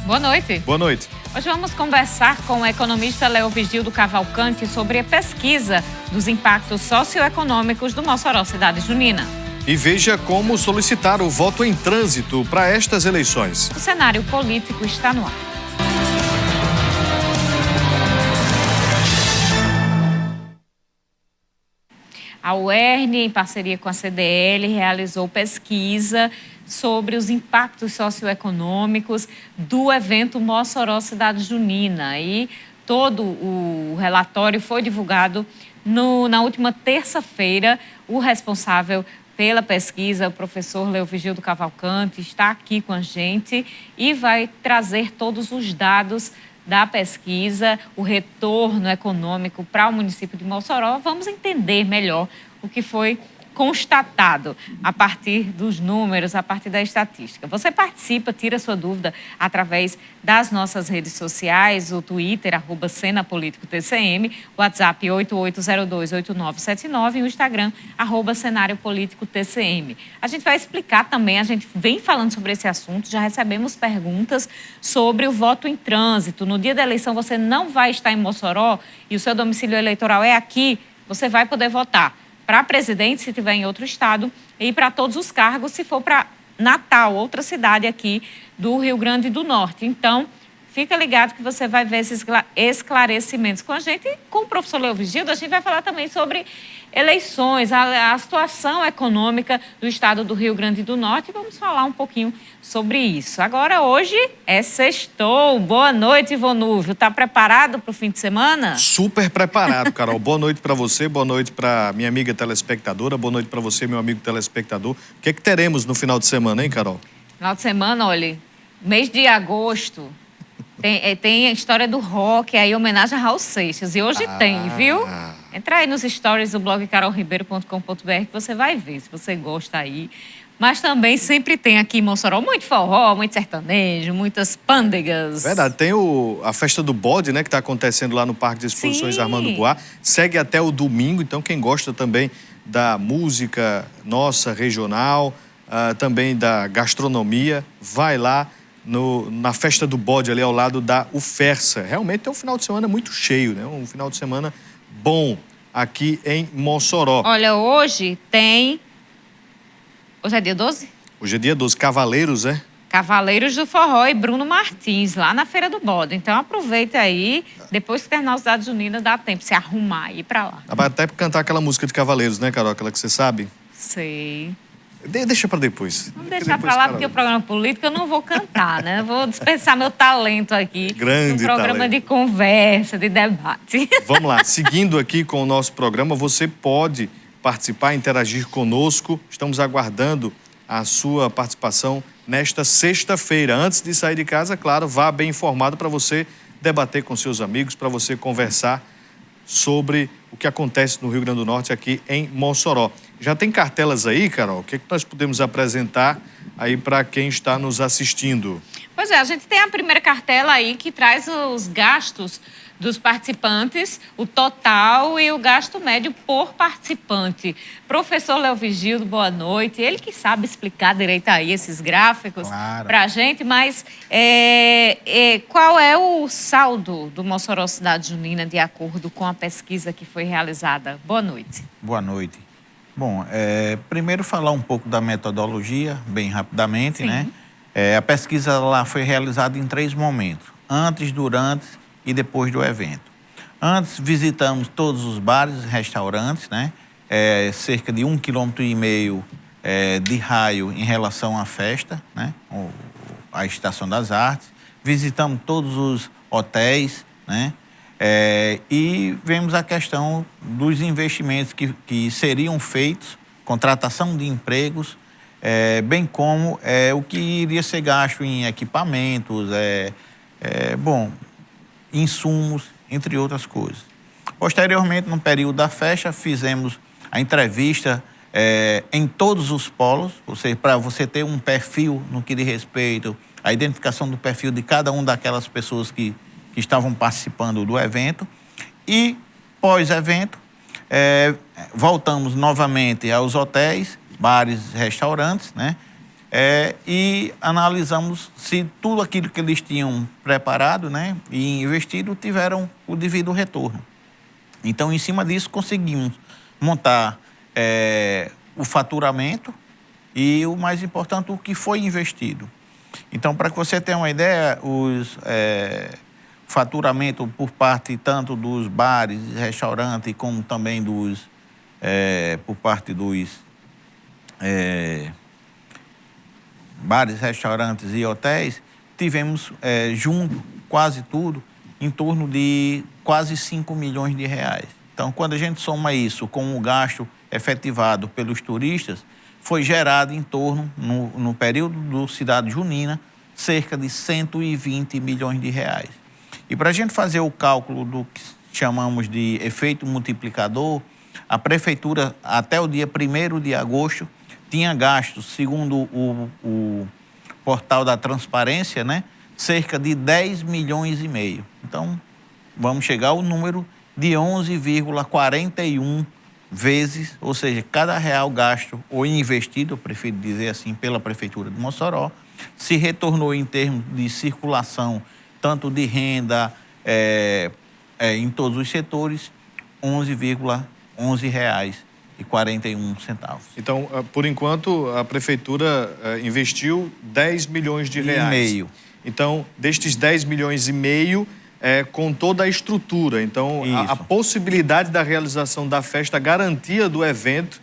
Boa noite. Boa noite. Hoje vamos conversar com o economista Leovigildo Cavalcante sobre a pesquisa dos impactos socioeconômicos do Mossoró Cidade Junina. E veja como solicitar o voto em trânsito para estas eleições. O cenário político está no ar. A UERN, em parceria com a CDL, realizou pesquisa sobre os impactos socioeconômicos do evento Mossoró Cidade Junina. E todo o relatório foi divulgado na última terça-feira. O responsável pela pesquisa, o professor Leovigildo Cavalcante, está aqui com a gente e vai trazer todos os dados da pesquisa, o retorno econômico para o município de Mossoró. Vamos entender melhor o que foi constatado a partir dos números, a partir da estatística. Você participa, tira sua dúvida através das nossas redes sociais, o Twitter, @CenaPolíticoTCM, o WhatsApp 88028979 e o Instagram, @CenárioPolíticoTCM. A gente vai explicar também, a gente vem falando sobre esse assunto, já recebemos perguntas sobre o voto em trânsito. No dia da eleição você não vai estar em Mossoró e o seu domicílio eleitoral é aqui, você vai poder votar para presidente, se estiver em outro estado, e para todos os cargos, se for para Natal, outra cidade aqui do Rio Grande do Norte. Então, fica ligado que você vai ver esses esclarecimentos com a gente. E com o professor Leovigildo, a gente vai falar também sobre eleições, a situação econômica do estado do Rio Grande do Norte. E vamos falar um pouquinho sobre isso. Agora, hoje é sextou. Boa noite, Ivonúvio. Está preparado para o fim de semana? Super preparado, Carol. Boa noite para você, boa noite para minha amiga telespectadora, boa noite para você, meu amigo telespectador. O que é que teremos no final de semana, hein, Carol? Final de semana, olha, mês de agosto... Tem a história do rock, aí homenagem a Raul Seixas. E hoje tem, viu? Entra aí nos stories do blog carolribeiro.com.br que você vai ver, se você gosta aí. Mas também sempre tem aqui em Mossoró muito forró, muito sertanejo, muitas pândegas. Verdade, tem a festa do bode, né, que está acontecendo lá no Parque de Exposições Armando Boá. Segue até o domingo, então quem gosta também da música nossa, regional, também da gastronomia, vai lá na festa do bode ali ao lado da UFERSA. Realmente é um final de semana muito cheio, né? Um final de semana bom aqui em Mossoró. Olha, hoje tem... Hoje é dia 12? Hoje é dia 12. Cavaleiros, é? Cavaleiros do Forró e Bruno Martins, lá na Feira do Bode. Então aproveita aí, depois que terminar a Cidade Junina, dá tempo de se arrumar e ir pra lá. Dá pra até cantar aquela música de Cavaleiros, né, Carol? Aquela que você sabe? Sei. Deixa pra depois. Vamos deixar pra lá, porque o programa político eu não vou cantar, né? Eu vou dispensar meu talento aqui. Grande no programa talento. de conversa, de debate. Vamos lá, seguindo aqui com o nosso programa, você pode participar, interagir conosco. Estamos aguardando a sua participação nesta sexta-feira. Antes de sair de casa, claro, vá bem informado para você debater com seus amigos, para você conversar sobre o que acontece no Rio Grande do Norte, aqui em Mossoró. Já tem cartelas aí, Carol? O que é que nós podemos apresentar aí para quem está nos assistindo? Pois é, a gente tem a primeira cartela aí que traz os gastos dos participantes, o total e o gasto médio por participante. Professor Leovigildo, boa noite. Ele que sabe explicar direito aí esses gráficos para a gente, mas qual é o saldo do Mossoró Cidade Junina de acordo com a pesquisa que foi realizada? Boa noite. Boa noite. Bom, primeiro falar um pouco da metodologia, bem rapidamente, Sim. né? A pesquisa lá foi realizada em 3 momentos, antes, durante e depois do evento. Antes, visitamos todos os bares e restaurantes, né? Cerca de 1,5 km de raio em relação à festa, né? A Estação das Artes. Visitamos todos os hotéis, né? E vemos a questão dos investimentos que seriam feitos, contratação de empregos, bem como o que iria ser gasto em equipamentos, insumos, entre outras coisas. Posteriormente, no período da festa, fizemos a entrevista em todos os polos, ou seja, para você ter um perfil no que diz respeito à identificação do perfil de cada uma daquelas pessoas que estavam participando do evento. E, pós-evento, voltamos novamente aos hotéis, bares, restaurantes, né? E analisamos se tudo aquilo que eles tinham preparado, né, e investido tiveram o devido retorno. Então, em cima disso, conseguimos montar o faturamento e, o mais importante, o que foi investido. Então, para que você tenha uma ideia, faturamento por parte tanto dos bares, restaurantes, como também por parte dos bares, restaurantes e hotéis, tivemos junto, quase tudo, em torno de quase 5 milhões de reais. Então, quando a gente soma isso com o gasto efetivado pelos turistas, foi gerado em torno, no período do Cidade Junina, cerca de 120 milhões de reais. E para a gente fazer o cálculo do que chamamos de efeito multiplicador, a Prefeitura, até o dia 1º de agosto, tinha gasto, segundo o portal da transparência, né, cerca de 10 milhões e meio. Então, vamos chegar ao número de 11,41 vezes, ou seja, cada real gasto ou investido, eu prefiro dizer assim, pela Prefeitura de Mossoró, se retornou em termos de circulação, tanto de renda, em todos os setores, R$11,41. Então, por enquanto, a Prefeitura investiu 10 milhões de reais. E meio. Então, destes 10 milhões e meio, com toda a estrutura. Então, a possibilidade da realização da festa, a garantia do evento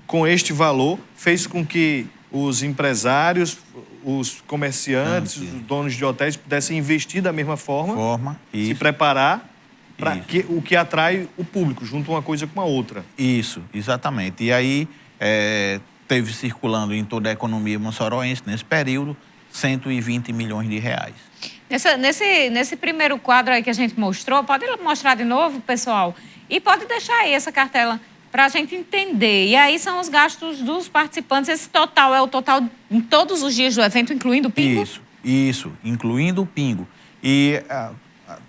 com este valor, fez com que os empresários, os comerciantes, os donos de hotéis pudessem investir da mesma forma se preparar para o que atrai o público, junto uma coisa com a outra. Isso, exatamente. E aí, teve circulando em toda a economia moçoroense, nesse período, 120 milhões de reais. Nesse primeiro quadro aí que a gente mostrou, pode mostrar de novo, pessoal? E pode deixar aí essa cartela para a gente entender. E aí são os gastos dos participantes. Esse total é o total em todos os dias do evento, incluindo o Pingo? Isso, incluindo o Pingo. E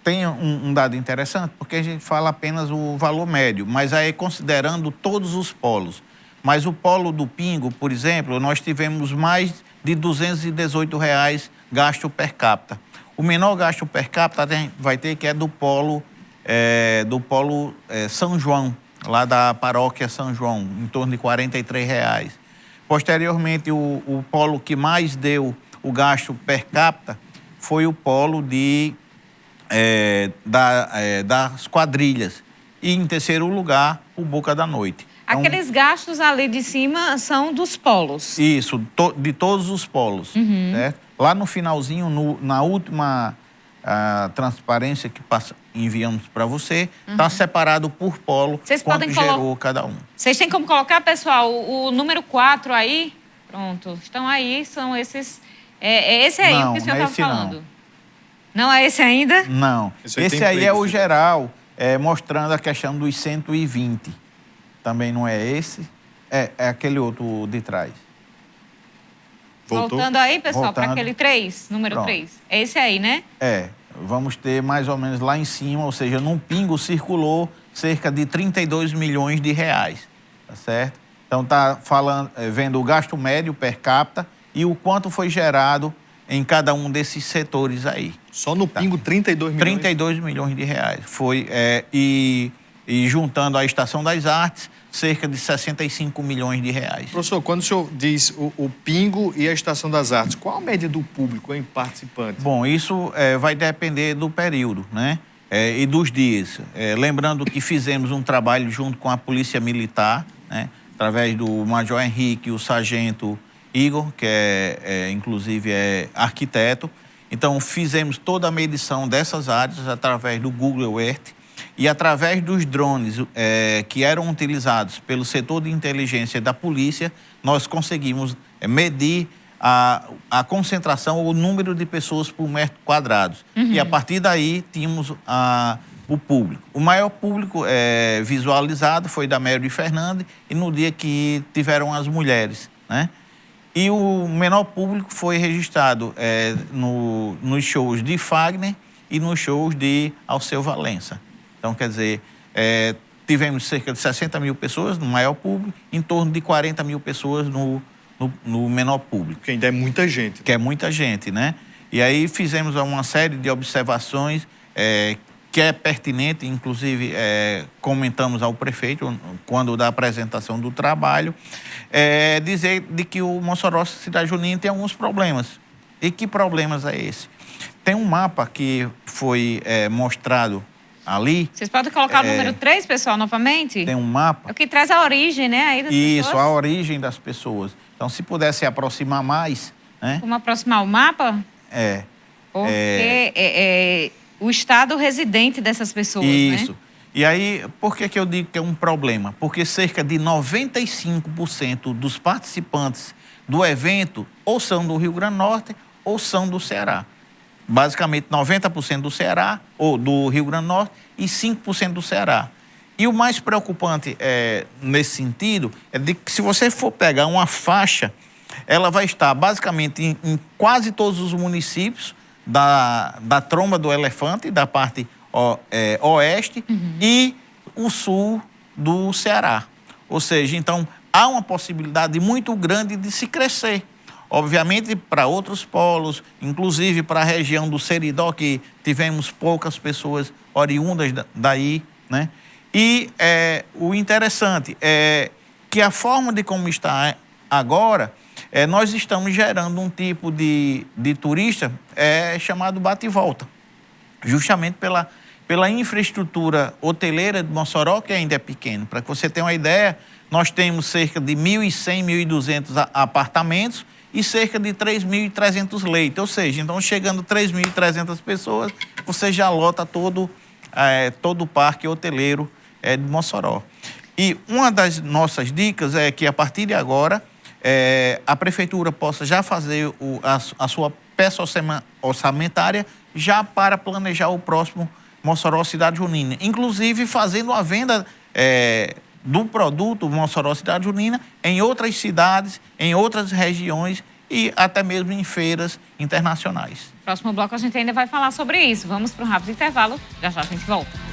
tem um dado interessante, porque a gente fala apenas o valor médio, mas aí considerando todos os polos. Mas o polo do Pingo, por exemplo, nós tivemos mais de R$218 gasto per capita. O menor gasto per capita a gente vai ter que é do polo São João, lá da paróquia São João, em torno de R$43. Posteriormente, o polo que mais deu o gasto per capita foi o polo das quadrilhas. E, em terceiro lugar, o Boca da Noite. Então, aqueles gastos ali de cima são dos polos? Isso, de todos os polos. Certo? Lá no finalzinho, na última transparência que enviamos para você, está separado por polo quanto gerou cada um. Vocês têm como colocar, pessoal, o número 4 aí? Pronto, estão aí, são esses... esse aí não, o que o senhor estava falando? Não. Não é esse ainda? Não, esse aí é o geral, mostrando a questão dos 120. Também não é esse, é aquele outro de trás. Voltou? Voltando aí, pessoal, para aquele 3, número 3. É esse aí, né? Vamos ter mais ou menos lá em cima, ou seja, num Pingo circulou cerca de 32 milhões de reais, tá certo? Então tá vendo o gasto médio per capita e o quanto foi gerado em cada um desses setores aí. Só no Pingo, 32 milhões? 32 milhões de reais. Foi, e juntando a Estação das Artes, cerca de 65 milhões de reais. Professor, quando o senhor diz o Pingo e a Estação das Artes, qual a média do público em participantes? Bom, isso vai depender do período, né? E dos dias. Lembrando que fizemos um trabalho junto com a Polícia Militar, né? Através do Major Henrique e o Sargento Igor, que inclusive é arquiteto. Então, fizemos toda a medição dessas áreas através do Google Earth e através dos drones que eram utilizados pelo setor de inteligência da polícia, nós conseguimos medir a concentração ou o número de pessoas por metro quadrado. E a partir daí tínhamos o público. O maior público visualizado foi da Mary Fernandes e no dia que tiveram as mulheres, né? E o menor público foi registrado nos shows de Fagner e nos shows de Alceu Valença. Então, quer dizer, tivemos cerca de 60 mil pessoas no maior público, em torno de 40 mil pessoas no menor público. Que ainda é muita gente. Que é muita gente, né? E aí fizemos uma série de observações que é pertinente, inclusive comentamos ao prefeito, quando da apresentação do trabalho, dizer de que o Mossoró Cidade Junina tem alguns problemas. E que problemas é esse? Tem um mapa que foi mostrado ali. Vocês podem colocar o número 3, pessoal, novamente? Tem um mapa. É o que traz a origem, né? Aí das Isso, pessoas. a origem das pessoas. Então, se pudesse aproximar mais, né? Vamos aproximar o mapa? É. Porque o estado residente dessas pessoas, Isso. né? E aí, por que eu digo que é um problema? Porque cerca de 95% dos participantes do evento ou são do Rio Grande do Norte ou são do Ceará. Basicamente, 90% do Ceará, ou do Rio Grande do Norte, e 5% do Ceará. E o mais preocupante nesse sentido é de que se você for pegar uma faixa, ela vai estar basicamente em quase todos os municípios da Tromba do Elefante, da parte oeste, e o sul do Ceará. Ou seja, então, há uma possibilidade muito grande de se crescer. Obviamente, para outros polos, inclusive para a região do Seridó, que tivemos poucas pessoas oriundas daí, né? E o interessante é que a forma de como está agora, nós estamos gerando um tipo de turista chamado bate e volta, justamente pela infraestrutura hoteleira de Mossoró, que ainda é pequeno. Para que você tenha uma ideia, nós temos cerca de 1.100, 1.200 apartamentos e cerca de 3.300 leitos. Ou seja, então chegando 3.300 pessoas, você já lota todo o parque hoteleiro de Mossoró. E uma das nossas dicas é que, a partir de agora, a prefeitura possa já fazer a sua peça orçamentária já para planejar o próximo Mossoró Cidade Junina. Inclusive fazendo a venda do produto Mossoró Cidade Junina em outras cidades, em outras regiões e até mesmo em feiras internacionais. Próximo bloco a gente ainda vai falar sobre isso. Vamos para um rápido intervalo, já já a gente volta.